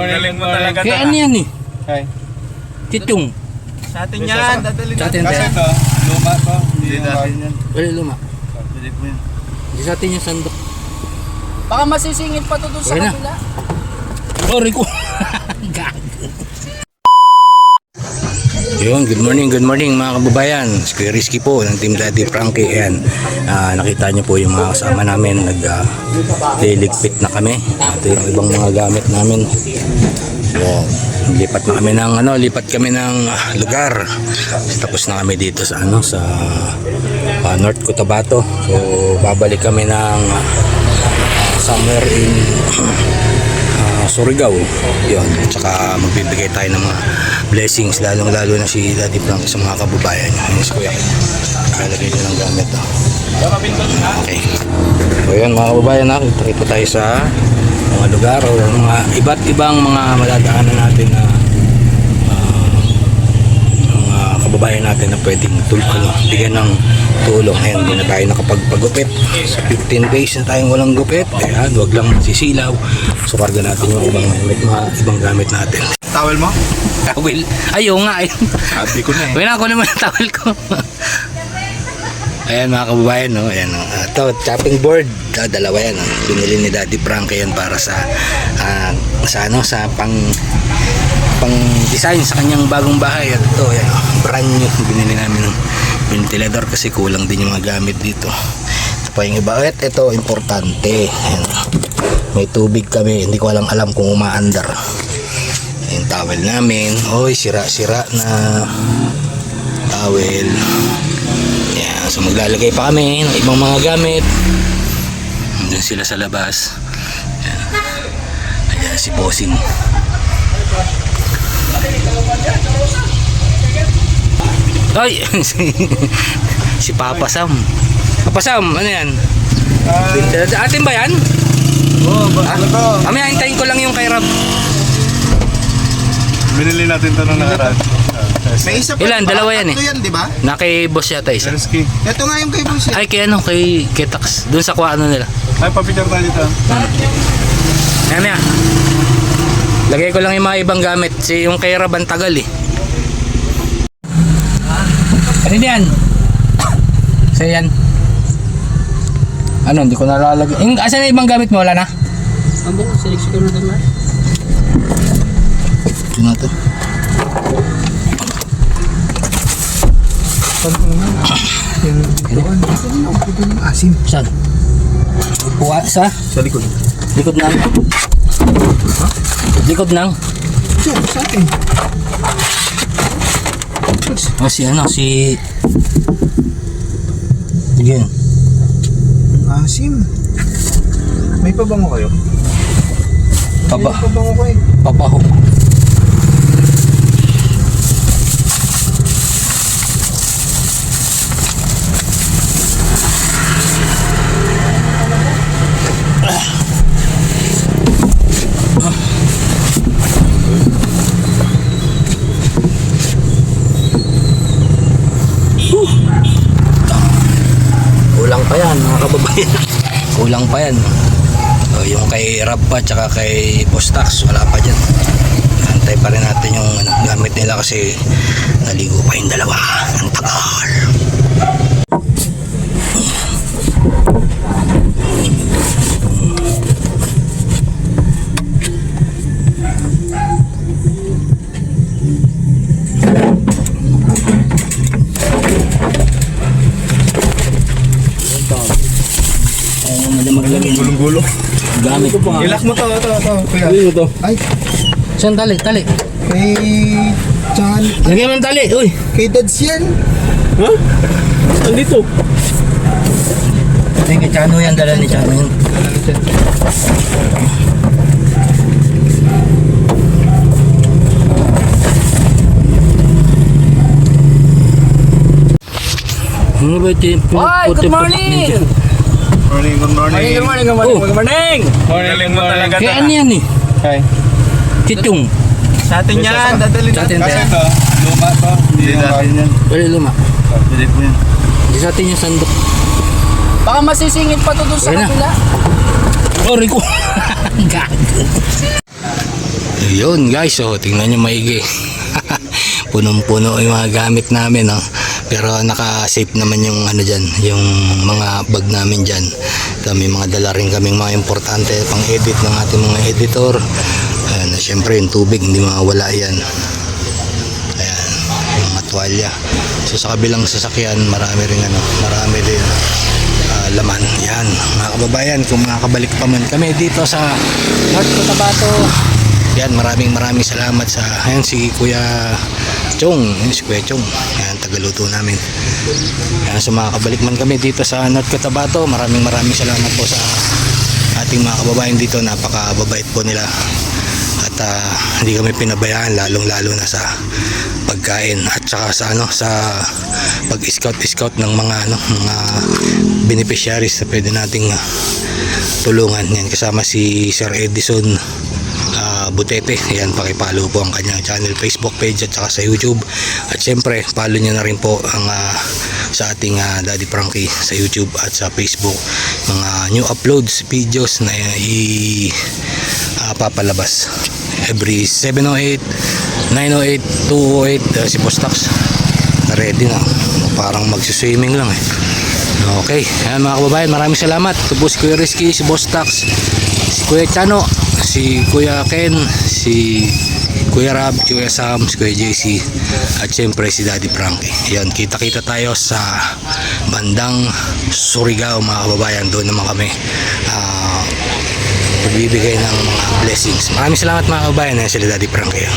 Galing mo talaga. Kaya ano yan eh? Hi. Titong. Sa atin yan. Dadalhin Sa atin Kasi tayo. ito, luma to. Hindi natin yan. Wala luma. Pwede po yan. Hindi sa atin yung sandok. Baka masisingit pa to dun sa Wala na. kabila. Sorry ko. Yun, good morning mga kababayan. Si Kuya Rizky po ng Team Daddy Frankie. Ayan, nakita niyo po yung mga kasama namin. Nag-liligpit na kami. Ito yung ibang mga gamit namin. So, lipat na kami ng lipat kami ng lugar. Tapos na kami dito sa sa North Cotabato. So, babalik kami ng somewhere in Surigao. Yun, tsaka magbibigay tayo ng mga blessings, lalong lalo na si Daddy Frank sa mga kababayan niya. Ayun si Kuya, kalagay niya ng gamit. Okay, so yun mga kababayan, nakita tayo sa mga lugar o mga iba't ibang mga madadaanan natin na mga kababayan natin na pwedeng bigyan ng tulong. Ayan, hindi na tayo nakapagpagupit sa 15 days na tayong walang gupit. Ayan, huwag lang sisilaw. So karga natin yung ibang gamit natin. Towel mo? Towel? Ayaw nga eh. Sabi ko na eh. Huwag na ako naman yung towel ko. Ayan mga kababayan, no? Ayan, ito, chopping board. Dalawa yan. Binili ni Daddy Frank yan para sa pang design sa kanyang bagong bahay. At ito, ayan, brand new. Binili namin ng ventilador kasi kulang din yung mga gamit dito. Ito pa yung iba. Ito, importante. Ayan, may tubig kami. Hindi ko alam kung umaandar. Yung towel namin. Oy, sira-sira na towel. Ayan, so maglalagay pa kami ng ibang mga gamit. Doon sila sa labas. Ayan, ayan si Bossing. Ay, si Papa Sam. Papa Sam, ano yan? Atin ba yan? Oo, ano to? Kami hintayin ko lang yung kay Rob. Binili natin to nung nakaraan. May isa pa. Ilan? Dalawa yan eh. Ito yan, di ba? Na kay boss yata isa. Rizky. Ito nga yung kay Boss. Ay, kay kay Tax. Doon sa nila. Ay, papicture tayo dito. Ayan yan. Lagay ko lang yung mga ibang gamit. Yung kay Rob ang tagal eh. Ano yan? So yan. Ano, hindi ko nalalagay. Asan na ibang gamit mo? Wala na? Abo, seleksyon ko na din, Mar. Ito na ito. Asim. Saan? Buwa sa? Sa likod. Likod nang. Likod nang. So, sa atin. Si Again. Asim. May pabango kayo? May Papa. pabango ko eh. Papaho. Kulang pa yan mga kababayan. Kulang pa yan. Yung kay Rab pa tsaka kay Postax wala pa dyan. Antay pa rin natin yung gamit nila kasi naligo pa yung dalawa. Ang tagal. Gulong-gulong. Gamit. Ilak mo to, kuya. Ito. Ay, Saan tali? Tali. kay Chan. Lagyan mo ng tali. Uy. Kay Dads yan. Ha? Andito. Ito yung kay Chano yan. Dala ni Chano yan. Ano ba ito? Hoy, good morning! Morning, good morning. Good morning, good morning, good morning! Galing mo talaga. Kaya ano yan eh? Hi. Titong. Sa atin yan. Dadalhin Sa atin Kasi tayo. ito, luma to. Hindi natin yan. Wala luma. Pwede po yan. Hindi sa atin yung sandok. Baka masisingit pa to dun sa Wala na. kabila. Sorry ko. Gago. Yun guys, so tingnan nyo maigi. Punong-puno yung mga gamit namin, no? Pero naka-safe naman yung ano dyan, yung mga bag namin dyan. Ito, may mga dala rin kaming mga importante pang edit ng ating mga editor. Ayan, syempre yung tubig, hindi mawala yan. Ayan, yung mga tuwalya. So sa kabilang sasakyan, marami rin laman. Yan, mga kababayan, kung makakabalik pa man kami dito sa North Cotabato, yan, maraming salamat sa, ayan, si Kuya Chong, yun, si Kuya Chong, yan, tagaluto namin. Yan, so makakabalik man kami dito sa North Cotabato, maraming salamat po sa ating mga kababayan dito, napakababait po nila. At hindi kami pinabayaan, lalong-lalo na sa pagkain at saka sa pag-scout ng mga beneficiaries na pwede nating tulungan. Yan, kasama si Sir Edison Butete. Yan, pakipollow po ang kanyang channel, Facebook page at saka sa YouTube. At syempre, follow nyo na rin po ang sa ating Daddy Frankie sa YouTube at sa Facebook. Mga new uploads, videos na papalabas every 7:08, 9:08, 2:08. Si Boss Tax ready na, parang magsiswimming lang eh. Okay, ayan mga kababayan, maraming salamat. Ito po si Kuya Rizky, si Boss Tax, si Kuya Chano, si Kuya Ken, si Kuya Rab, Kuya Sam, si Kuya JC, at syempre si Daddy Frankie. Yan, kita-kita tayo sa bandang Surigao mga kababayan. Doon naman kami pagbibigay ng mga blessings. Maraming salamat mga kababayan. Yan sila Daddy Frankie.